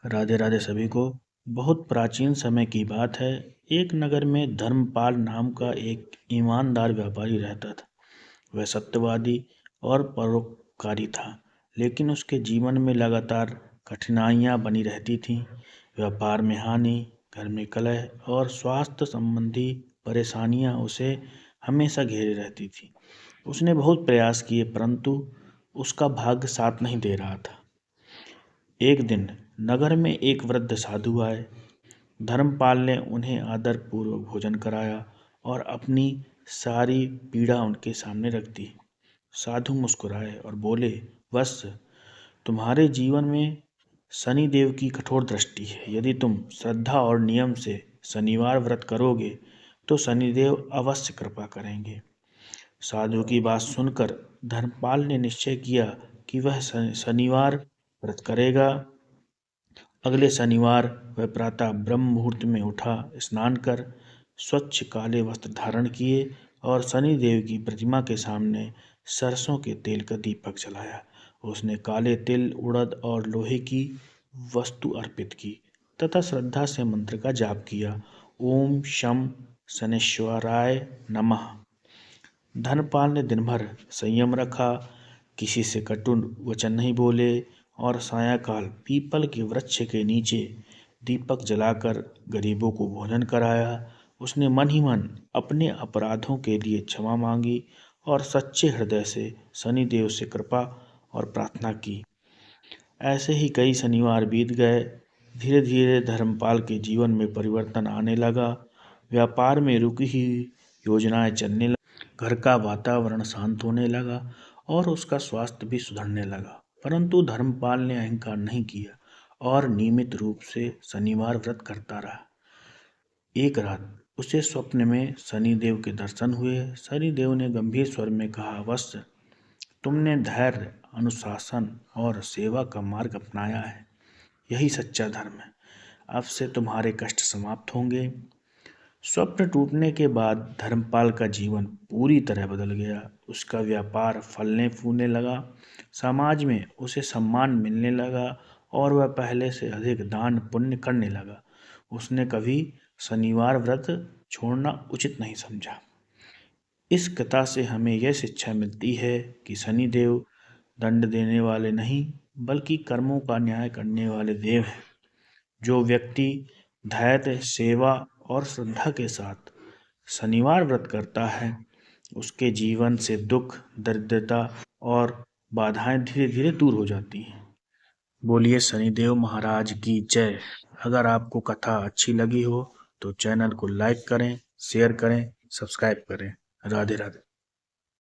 राधे राधे सभी को। बहुत प्राचीन समय की बात है। एक नगर में धर्मपाल नाम का एक ईमानदार व्यापारी रहता था। वह सत्यवादी और परोपकारी था, लेकिन उसके जीवन में लगातार कठिनाइयां बनी रहती थीं। व्यापार में हानि, घर में कलह और स्वास्थ्य संबंधी परेशानियां उसे हमेशा घेरे रहती थी। उसने बहुत प्रयास किए, परंतु उसका भाग्य साथ नहीं दे रहा था। एक दिन नगर में एक वृद्ध साधु आए। धर्मपाल ने उन्हें आदरपूर्वक भोजन कराया और अपनी सारी पीड़ा उनके सामने रख दी। साधु मुस्कुराए और बोले, वत्स, तुम्हारे जीवन में शनिदेव की कठोर दृष्टि है। यदि तुम श्रद्धा और नियम से शनिवार व्रत करोगे तो शनिदेव अवश्य कृपा करेंगे। साधु की बात सुनकर धर्मपाल ने निश्चय किया कि वह शनिवार व्रत करेगा। अगले शनिवार वह प्रातः ब्रह्म मुहूर्त में उठा, स्नान कर स्वच्छ काले वस्त्र धारण किए और शनिदेव की प्रतिमा के सामने सरसों के तेल का दीपक जलाया। उसने काले तिल, उड़द और लोहे की वस्तु अर्पित की तथा श्रद्धा से मंत्र का जाप किया। ओम शम शनेश्वराय नमः। धर्मपाल ने दिन भर संयम रखा, किसी से कटु वचन नहीं बोले और सायंकाल पीपल के वृक्ष के नीचे दीपक जलाकर गरीबों को भोजन कराया। उसने मन ही मन अपने अपराधों के लिए क्षमा मांगी और सच्चे हृदय से शनिदेव से कृपा और प्रार्थना की। ऐसे ही कई शनिवार बीत गए। धीरे धीरे धर्मपाल के जीवन में परिवर्तन आने लगा। व्यापार में रुकी हुई योजनाएं चलने लगी, घर का वातावरण शांत होने लगा और उसका स्वास्थ्य भी सुधरने लगा। परंतु धर्मपाल ने अहंकार नहीं किया और नियमित रूप से शनिवार व्रत करता रहा। एक रात उसे स्वप्न में शनिदेव के दर्शन हुए। शनिदेव ने गंभीर स्वर में कहा, वत्स, तुमने धैर्य, अनुशासन और सेवा का मार्ग अपनाया है। यही सच्चा धर्म है। अब से तुम्हारे कष्ट समाप्त होंगे। स्वप्न टूटने के बाद धर्मपाल का जीवन पूरी तरह बदल गया। उसका व्यापार फलने फूलने लगा, समाज में उसे सम्मान मिलने लगा और वह पहले से अधिक दान पुण्य करने लगा। उसने कभी शनिवार व्रत छोड़ना उचित नहीं समझा। इस कथा से हमें यह शिक्षा मिलती है कि शनिदेव दंड देने वाले नहीं, बल्कि कर्मों का न्याय करने वाले देव हैं। जो व्यक्ति धैर्य, सेवा और श्रद्धा के साथ शनिवार व्रत करता है, उसके जीवन से दुख, दरिद्रता और बाधाएं धीरे धीरे दूर हो जाती हैं। बोलिए शनिदेव महाराज की जय। अगर आपको कथा अच्छी लगी हो तो चैनल को लाइक करें, शेयर करें, सब्सक्राइब करें। राधे राधे।